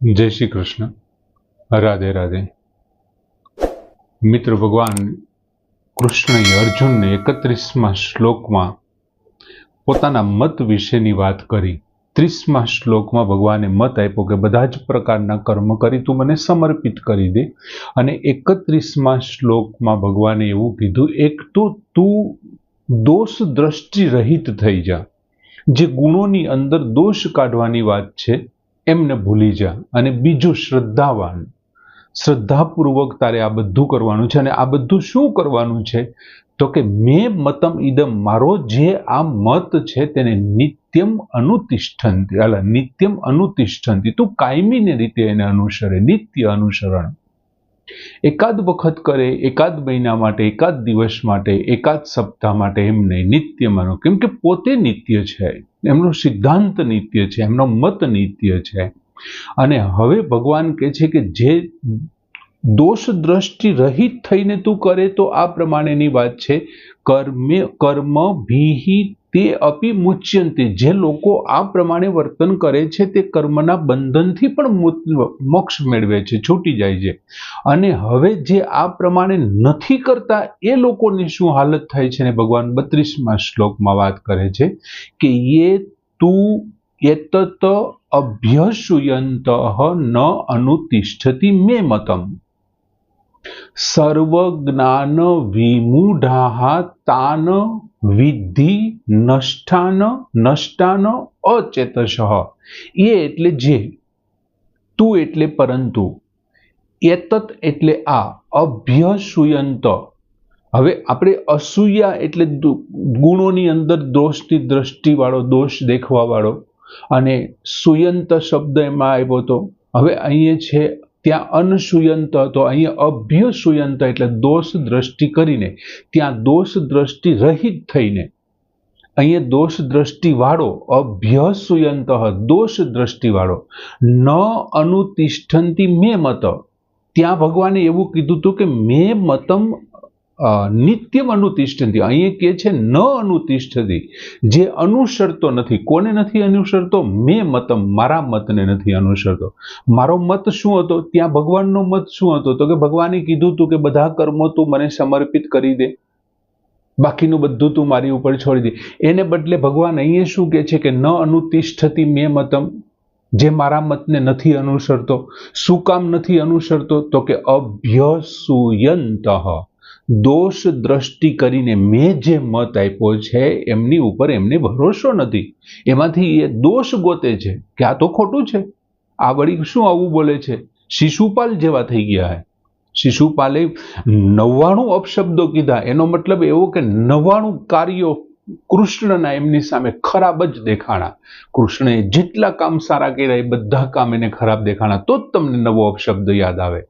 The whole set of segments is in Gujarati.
जय श्री कृष्ण। राधे राधे। मित्र, भगवान कृष्णએ અર્જુનને 31મા શ્લોકમાં પોતાના મત વિશેની વાત કરી। 30મા શ્લોકમાં ભગવાને મત આપ્યો કે બધા જ પ્રકારના કર્મ કરી તું મને સમર્પિત કરી દે, અને 31મા શ્લોકમાં ભગવાને એવું કીધું, એક તો તું દોષ દ્રષ્ટિ રહિત થઈ જા, જે ગુણોની અંદર દોષ કાઢવાની વાત છે એમને ભૂલી જા, અને બીજું શ્રદ્ધાવાન, શ્રદ્ધાપૂર્વક તારે આ બધું કરવાનું છે। અને આ બધું શું કરવાનું છે તો કે મેં મતમ ઇદમ, મારો જે આ મત છે તેને નિત્યમ અનુતિષ્ઠંતિ, નિત્યમ અનુતિષ્ઠંતિ, તું કાયમીને રીતે એને અનુસરે, નિત્ય અનુસરણ। એકાદ વખત કરે, એકાદ મહિના માટે, એકાદ દિવસ માટે, એકાદ સપ્તાહ માટે, એમ નહીં, નિત્ય માનો, કેમ કે પોતે નિત્ય છે, એમનો સિદ્ધાંત નિત્ય છે, એમનો મત નિત્ય છે। અને હવે ભગવાન કહે છે કે જે દોષ દ્રષ્ટિ રહિત થઈને તું કરે તો આ પ્રમાણેની વાત છે, કર્મ ભીહિ તે અપી મુચ્યંતે, જે લોકો આ પ્રમાણે વર્તન કરે છે તે કર્મના બંધનથી પણ મોક્ષ મેળવે છે, છૂટી જાય છે। અને હવે જે આ પ્રમાણે નથી કરતા એ લોકોની શું હાલત થાય છે, ને ભગવાન 32મા શ્લોકમાં વાત કરે છે કે યે તું એતત અભ્યસુયંત ન અનુતિષ્ઠતિ મે મતમ, સર્વ જ્ઞાન વિમૂઢા તાન વિદ્ધિ નષ્ટાન અચેતસઃ। એ એટલે જે, તું એટલે પરંતુ, એતત એટલે આ, અભ્યસુયંત, હવે આપણે અસૂયા એટલે ગુણોની અંદર દોષની દ્રષ્ટિ વાળો, દોષ દેખવા વાળો, અને સુયંત શબ્દ એમાં આવ્યો હતો, હવે અહીંયા છે ત્યાં અનસુયંત હતો, અહીંયા અભ્યસુયંત એટલે દોષ દ્રષ્ટિ કરીને, ત્યાં દોષ દ્રષ્ટિ રહિત થઈને, અહીંયા દોષ દ્રષ્ટિ વાળો, અભ્યસુયંત દોષ દ્રષ્ટિ વાળો, ન અનુતિષ્ઠંતિ મે મત, ત્યાં ભગવાને એવું કીધું હતું કે મેં મતમ નિત્યમ અનુતિષ્ઠંતિ, અહીંયા કે છે ન અનુતિષ્ઠતિ, જે અનુસરતો નથી, કોને નથી અનુસરતો? મેં મતમ, મારા મતને નથી અનુસરતો। મારો મત શું હતો? ત્યાં ભગવાનનો મત શું હતો? તો કે ભગવાને કીધું હતું કે બધા કર્મો તું મને સમર્પિત કરી દે, બાકીનું બધું તું મારી ઉપર છોડી દે। એને બદલે ભગવાન અહીંયા શું કહે છે કે ન અનુતિષ્ઠતિ મેં મતમ, જે મારા મતને નથી અનુસરતો। શું કામ નથી અનુસરતો? તો કે અભ્યસુયંત, દોષ દ્રષ્ટિ કરીને મેં જે મત આપ્યો છે એમની ઉપર એમને ભરોસો નથી, એમાંથી એ દોષ ગોતે છે કે આ તો ખોટું છે, આ વળી શું આવું બોલે છે, શિશુપાલ જેવા થઈ ગયા હે। શિશુપાલે 99 અપશબ્દો કીધા, એનો મતલબ એવો કે 99 કાર્યો કૃષ્ણના એમની સામે ખરાબ જ દેખાણા। કૃષ્ણએ જેટલા કામ સારા કર્યા એ બધા કામ એને ખરાબ દેખાણા, તો જ તમને નવો અપશબ્દ યાદ આવે।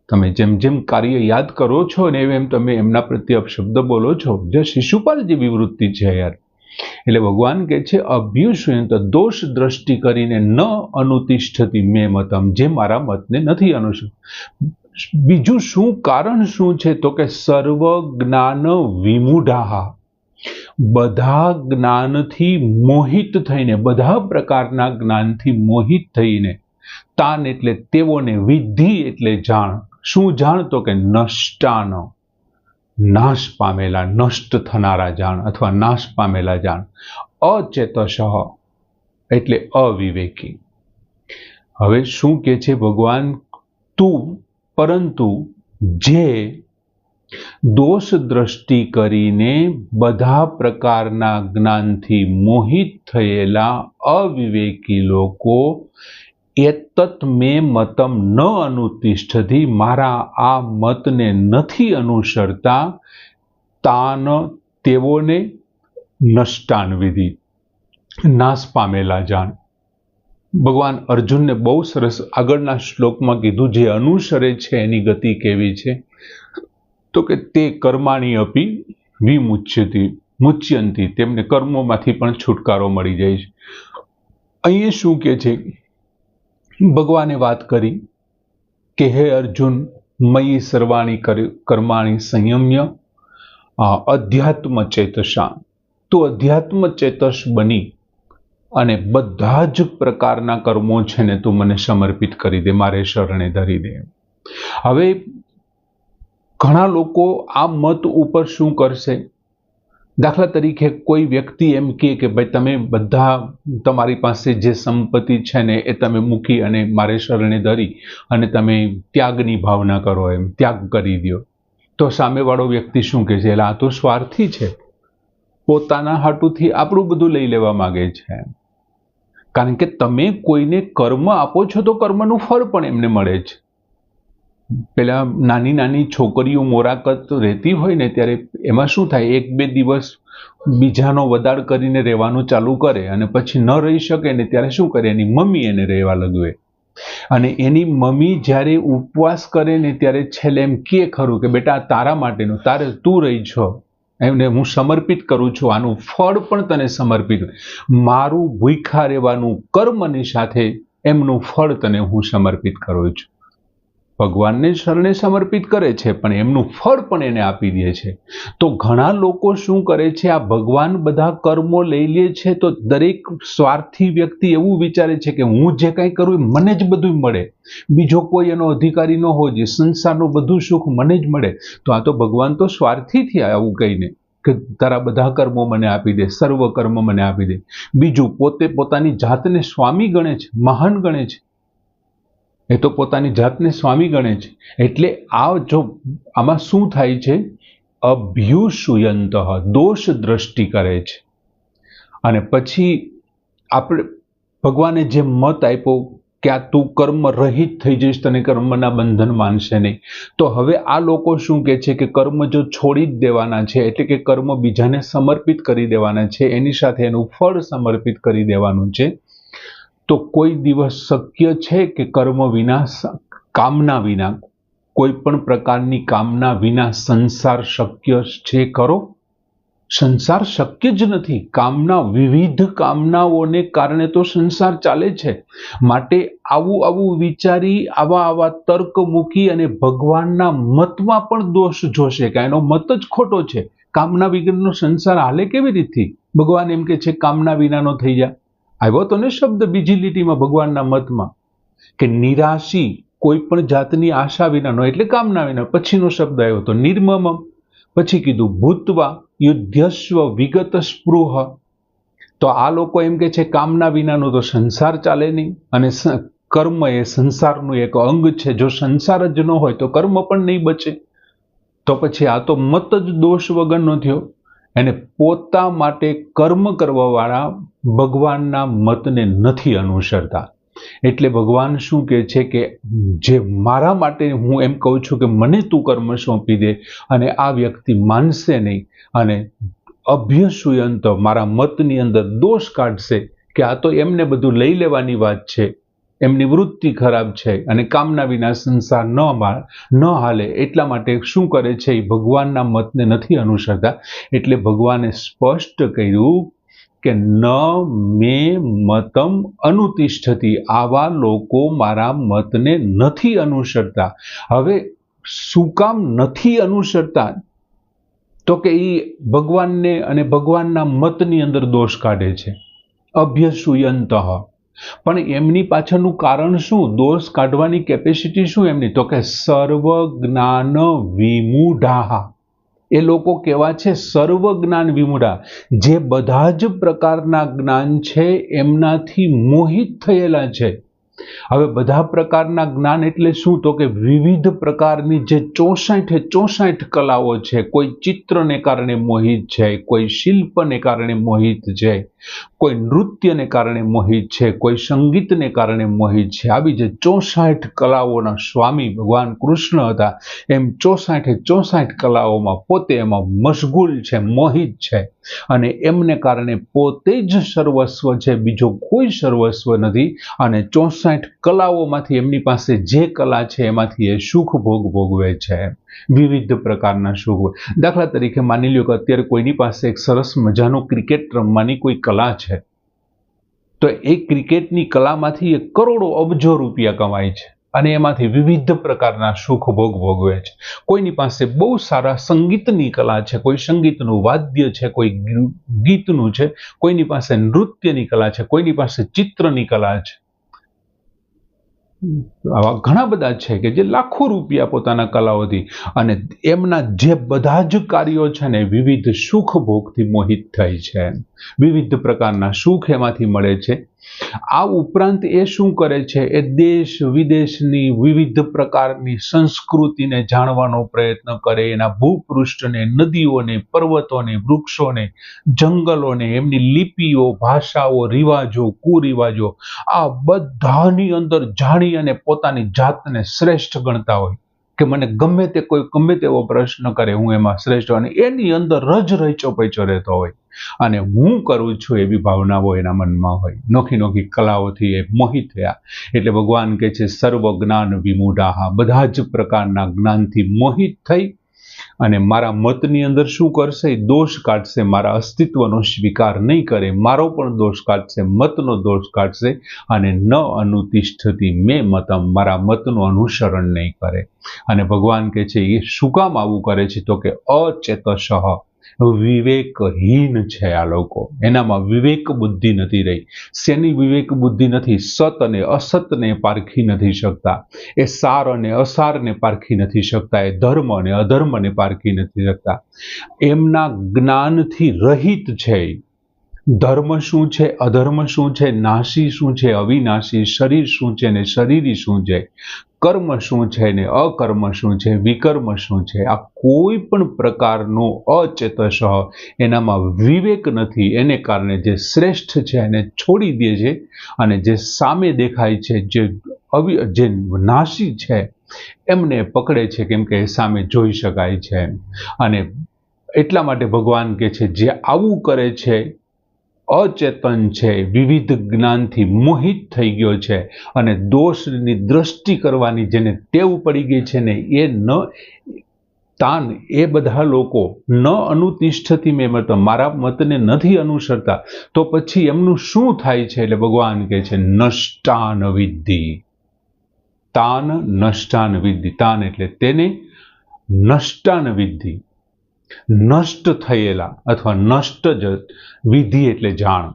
તમે જેમ જેમ કાર્ય યાદ કરો છો ને એમ તમે એમના પ્રત્યે અપશબ્દ બોલો છો, જે શિશુપાલ જેવી વૃત્તિ છે યાર। એટલે ભગવાન કહે છે અભ્યુષયંત, દોષ દ્રષ્ટિ કરીને ન અનુતિષ્ઠતિ મે મતમ, જે મારા મતને નથી અનુસર। બીજું શું કારણ શું છે? તો કે સર્વ જ્ઞાન વિમૂઢા, બધા જ્ઞાનથી મોહિત થઈને, બધા પ્રકારના જ્ઞાનથી મોહિત થઈને, તાન એટલે તેઓને, વિદ્ધિ એટલે જાણ, શું જાણ? તો કે નષ્ટાન, નાશ પામેલા, નષ્ટ થનારા જાણ અથવા નાશ પામેલા જાણ, અચેતસઃ એટલે અવિવેકી। હવે શું કહે છે ભગવાન? તું, પરંતુ જે દોષ દ્રષ્ટિ કરીને બધા પ્રકારના જ્ઞાનથી મોહિત થયેલા અવિવેકી લોકો, એતત મેં મતમ ન અનુતિષ્ઠતિ, મારા આ મતને નથી અનુસરતા, તાન તેઓને, નષ્ટાન વિધિ નાશ પામેલા જાણ। ભગવાન અર્જુનને બહુ સરસ આગળના શ્લોકમાં કીધું, જે અનુસરે છે એની ગતિ કેવી છે? તો કે તે કર્માણી અપી મુચ્યંતિ, તેમને કર્મોમાંથી પણ છુટકારો મળી જાય છે। અહીંયા શું કહે છે? ભગવાને વાત કરી કે હે અર્જુન, મયી સર્વાણી કર્માણી સંયમ્ય અધ્યાત્મ ચેતસા, તું અધ્યાત્મ ચેતસ બની અને બધા જ પ્રકારના કર્મો છે ને તું મને સમર્પિત કરી દે, મારે શરણે ધરી દે. હવે ઘણા લોકો આ મત ઉપર શું કરશે? દાખલા તરીકે કોઈ વ્યક્તિ એમ કે ભાઈ તમે બધા તમારી પાસે જે સંપત્તિ છે ને એ તમે મૂકી અને મારે શરણે ધરી અને તમે ત્યાગની ભાવના કરો, એમ ત્યાગ કરી દો. તો સામેવાળો વ્યક્તિ શું કહે છે? એટલે આ તો સ્વાર્થી છે, પોતાના હાટુથી આપણું બધું લઈ લેવા માંગે છે. કારણ કે તમે કોઈને કર્મ આપો છો તો કર્મનું ફળ પણ એમને મળે છે. પેલા નાની નાની છોકરીઓ મોરાકત રહેતી હોય ને ત્યારે એમાં શું થાય, 1-2 દિવસ બીજાનો વદાડ કરીને રહેવાનું ચાલુ કરે અને પછી ન રહી શકે ને ત્યારે શું કરે, એની મમ્મી એને રહેવા લગવે. અને એની મમ્મી જ્યારે ઉપવાસ કરે ને ત્યારે છેલ્લે એમ કે ખરું કે બેટા તારા માટેનું, તારે તું રહી છો, એમને હું સમર્પિત કરું છું, આનું ફળ પણ તને સમર્પિત, મારું ભૂખ્યા રહેવાનું કર્મની સાથે એમનું ફળ તને હું સમર્પિત કરું છું. ભગવાનને શરણે સમર્પિત કરે છે પણ એમનું ફળ પણ એને આપી દે છે. તો ઘણા લોકો શું કરે છે, આ ભગવાન બધા કર્મો લઈ લે છે તો દરેક સ્વાર્થી વ્યક્તિ એવું વિચારે છે કે હું જે કંઈ કરું મને જ બધું મળે, બીજો કોઈ એનો અધિકારી ન હોય, જે સંસારનું બધું સુખ મને જ મળે. તો આ તો ભગવાન તો સ્વાર્થી થયા આવું કહીને કે તારા બધા કર્મો મને આપી દે, સર્વ કર્મ મને આપી દે. બીજું, પોતે પોતાની જાતને સ્વામી ગણે છે, મહાન ગણે છે, એ તો પોતાની જાતને સ્વામી ગણે છે. એટલે આ જો આમાં શું થાય છે, અભ્યુષુયંત દોષ દ્રષ્ટિ કરે છે. અને પછી આપણે ભગવાને જે મત આપ્યો કે આ તું કર્મ રહિત થઈ જઈશ, તને કર્મના બંધન માનશે નહીં. તો હવે આ લોકો શું કહે છે કે કર્મ જો છોડી જ દેવાના છે, એટલે કે કર્મ બીજાને સમર્પિત કરી દેવાના છે, એની સાથે એનું ફળ સમર્પિત કરી દેવાનું છે. તો કોઈ દિવસ શક્ય છે કે કર્મ વિના, કામના વિના, કોઈ પણ પ્રકારની કામના વિના સંસાર શક્ય છે ખરો? સંસાર શક્ય જ નથી. કામના, વિવિધ કામનાઓને કારણે તો સંસાર ચાલે છે. માટે આવું વિચારી, આવા તર્ક મૂકી અને ભગવાનના મતમાં પણ દોષ જોશે કે એનો મત જ ખોટો છે. કામના વગરનો સંસાર હાલે કેવી રીતથી? ભગવાન એમ કે છે કામના વિનાનો થઈ જાય. આવ્યો તો ને શબ્દ બીજી લીટીમાં ભગવાનના મતમાં કે નિરાશી, કોઈ પણ જાતની આશા વિનાનો, એટલે કામના વિના. પછીનો શબ્દ આવ્યો તો નિર્મમમ, પછી કીધું ભૂતવા યુદ્ધસ્વ વિગત સ્પૃહ. તો આ લોકો એમ કે છે કામના વિનાનો તો સંસાર ચાલે નહીં, અને કર્મ એ સંસારનું એક અંગ છે. જો સંસાર જ ન હોય તો કર્મ પણ નહીં બચે. તો પછી આ તો મત જ દોષ વગરનો થયો. એને પોતા માટે કર્મ કરવા વાળા ભગવાનના મતને નથી અનુસરતા. એટલે ભગવાન શું કહે છે કે જે મારા માટે હું એમ કહું છું કે મને તું કર્મ સોંપી દે, અને આ વ્યક્તિ માનશે નહીં અને અભ્યસુયંત મારા મતની અંદર દોષ કાઢશે કે આ તો એમને બધું લઈ લેવાની વાત છે, એમની વૃત્તિ ખરાબ છે અને કામના વિના સંસાર ન હાલે. એટલા માટે શું કરે છે, એ ભગવાનના મતને નથી અનુસરતા. એટલે ભગવાને સ્પષ્ટ કહ્યું કે ન મે મતમ અનુતિષ્ઠતી, આવા લોકો મારા મતને નથી અનુસરતા. હવે શું કામ નથી અનુસરતા? તો કે એ ભગવાનને અને ભગવાનના મતની અંદર દોષ કાઢે છે, અભ્યસુયંત. પણ એમની પાછળનું કારણ શું? દોષ કાઢવાની કેપેસિટી શું એમની? તો કે સર્વ જ્ઞાન વિમૂઢા. એ લોકો કેવા છે? સર્વ જ્ઞાન વિમૂઢા, જે બધા જ પ્રકારના જ્ઞાન છે એમનાથી મોહિત થયેલા છે. હવે બધા પ્રકારના જ્ઞાન એટલે શું? તો કે વિવિધ પ્રકારની જે 64 કલાઓ છે. કોઈ ચિત્રને કારણે મોહિત છે, કોઈ શિલ્પને કારણે મોહિત છે, કોઈ નૃત્યને કારણે મોહિત છે, કોઈ સંગીતને કારણે મોહિત છે. આવી જે 64 કલાઓના સ્વામી ભગવાન કૃષ્ણ હતા, એમ 64 કલાઓમાં પોતે એમાં મશગુલ છે, મોહિત છે. અને એમને કારણે પોતે જ સર્વસ્વ છે, બીજો કોઈ સર્વસ્વ નથી. અને 64 કલાઓમાંથી એમની પાસે જે કલા છે એમાંથી એ સુખ ભોગવે છે, વિવિધ પ્રકારના સુખ. દાખલા તરીકે માની લ્યો કે અત્યારે કોઈની પાસે એક સરસ મજાનું ક્રિકેટ રમવાની કોઈ કલા છે, તો એ ક્રિકેટની કલામાંથી એ કરોડો અબજો રૂપિયા કમાય છે. અને એમાંથી વિવિધ પ્રકારના સુખ ભોગ ભોગવે છે. કોઈની પાસે બહુ સારા સંગીતની કલા છે, કોઈ સંગીતનું વાદ્ય છે, કોઈ ગીતનું છે, કોઈની પાસે નૃત્યની કલા છે, કોઈની પાસે ચિત્રની કલા છે. આવા ઘણા બધા છે કે જે લાખો રૂપિયા પોતાના કલાઓથી અને એમના જે બધા જ કાર્યો છે ને વિવિધ સુખ ભોગથી મોહિત થાય છે, વિવિધ પ્રકારના સુખ એમાંથી મળે છે. આ ઉપરાંત એ શું કરે છે, એ દેશ વિદેશની વિવિધ પ્રકારની સંસ્કૃતિને જાણવાનો પ્રયત્ન કરે, એના ભૂપૃષ્ઠને, નદીઓને, પર્વતોને, વૃક્ષોને, જંગલોને, એમની લિપિઓ, ભાષાઓ, રિવાજો, કુરિવાજો, આ બધાની અંદર જાણી અને પોતાની જાતને શ્રેષ્ઠ ગણતા હોય કે મને ગમે તેવો પ્રશ્ન કરે હું એમાં શ્રેષ્ઠ, અને એની અંદર રચો પૈચો રહેતો હોય અને હું કરું છું એવી ભાવનાઓ એના મનમાં હોય. નોખી નોખી કલાઓથી એ મોહિત થયા. એટલે ભગવાન કહે છે સર્વ જ્ઞાન વિમૂઢાઃ, બધા જ પ્રકારના જ્ઞાનથી મોહિત થઈ અને મારા મતની અંદર શું કરશે, દોષ કાઢશે, મારા અસ્તિત્વનો સ્વીકાર નહીં કરે, મારો પણ દોષ કાઢશે, મતનો દોષ કાઢશે અને ન અનુતિષ્ઠતિ મે મતમ, મારા મતનું અનુસરણ નહીં કરે. અને ભગવાન કહે છે એ શું કામ આવું કરે છે, તો કે અચેતસઃ, વિવેકહીન છે આ લોકો, એનામાં વિવેક બુદ્ધિ નથી રહી. શેની વિવેક બુદ્ધિ નથી? સત અને અસતને પારખી નથી શકતા, એ સાર અને અસારને પારખી નથી શકતા, એ ધર્મ અને અધર્મને પારખી નથી શકતા. એમના જ્ઞાનથી રહિત છે. ધર્મ શું છે, અધર્મ શું છે, નાશી શું છે, અવિનાશી, શરીર શું છે ને શરીરી શું છે, કર્મ શું છે ને અકર્મ શું છે, વિકર્મ શું છે, આ કોઈ પણ પ્રકારનો અચેતસ એનામાં વિવેક નથી. એને કારણે જે શ્રેષ્ઠ છે એને છોડી દે છે અને જે સામે દેખાય છે, જે નાશી છે એમને પકડે છે, કેમ કે સામે જોઈ શકાય છે. અને એટલા માટે ભગવાન કહે છે જે આવું કરે છે અચેતન છે, વિવિધ જ્ઞાનથી મોહિત થઈ ગયો છે અને દોષની દ્રષ્ટિ કરવાની જેને ટેવ પડી ગઈ છે ને એ બધા લોકો ન અનુતિષ્ઠતિ મે મત, મારા મતને નથી અનુસરતા, તો પછી એમનું શું થાય છે? એટલે ભગવાન કહે છે નષ્ટાન વિદ્ધિ. તાન નષ્ટાન વિદ્ધિ, તાન એટલે તેને, નષ્ટાન વિદ્ધિ નષ્ટ થયેલા અથવા નષ્ટ જ, વિધિ એટલે જાણ,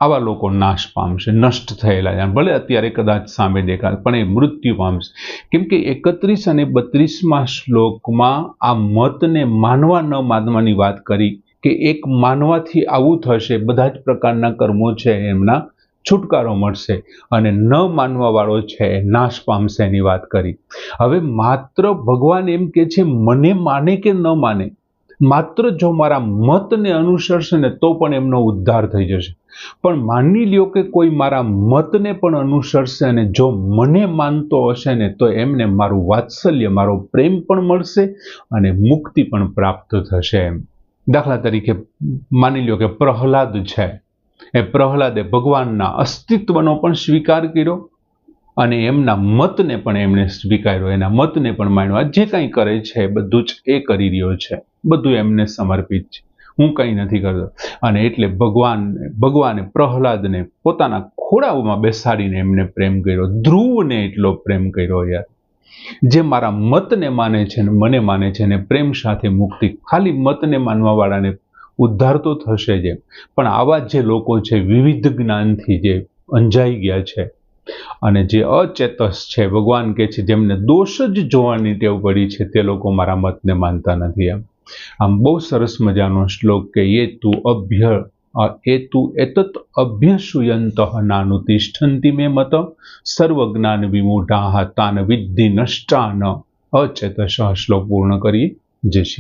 આવા લોકો નાશ પામશે. નષ્ટ થયેલા જાણ, ભલે અત્યારે કદાચ સામે દેખાય પણ એ મૃત્યુ પામશે. કેમ કે 31 અને 32મા શ્લોકમાં આ મતને માનવા ન માનવાની વાત કરી કે એક માનવાથી આવું થશે, બધા જ પ્રકારના કર્મો છે એમના છુટકારો મળશે અને ન માનવા વાળો છે નાશ પામશે એની વાત કરી. હવે માત્ર ભગવાન એમ કે છે મને માને કે ન માને, માત્ર જો મારા મતને અનુસરશે ને તો પણ એમનો ઉદ્ધાર થઈ જશે. પણ માની લ્યો કે કોઈ મારા મતને પણ અનુસરશે અને જો મને માનતો હશે ને તો એમને મારું વાત્સલ્ય, મારો પ્રેમ પણ મળશે અને મુક્તિ પણ પ્રાપ્ત થશે. દાખલા તરીકે માની લ્યો કે પ્રહલાદ છે, એ પ્રહલાદે ભગવાનના અસ્તિત્વનો પણ સ્વીકાર કર્યો અને એમના મતને પણ એમણે સ્વીકાર્યો, એના મતને પણ માન્યો. જે કંઈ કરે છે બધું જ એ કરી રહ્યો છે, બધું એમને સમર્પિત છે, હું કંઈ નથી કરતો. અને એટલે ભગવાને પ્રહલાદને પોતાના ખોળાઓમાં બેસાડીને એમને પ્રેમ કર્યો, ધ્રુવને એટલો પ્રેમ કર્યો. યાર, જે મારા મતને માને છે ને મને માને છે ને પ્રેમ સાથે મુક્તિ, ખાલી મતને માનવા વાળાને ઉદ્ધાર તો થશે જ, પણ આવા જે લોકો છે વિવિધ જ્ઞાનથી જે અંજાઈ ગયા છે અને જે અચેતસ છે, ભગવાન કહે છે જેમને દોષ જ જોવાની ટેવ પડી છે તે લોકો મારા મતને માનતા નથી. આમ બહુ સરસ મજાનો શ્લોક કે એતત અભ્યસૂયંતઃ નાનુતિષ્ઠન્તિ મે મત સર્વજ્ઞાન વિમૂઢાઃ તાન વિદ્ધિ નષ્ટાન અચેતસઃ. શ્લોક પૂર્ણ કરીએ. જય શ્રી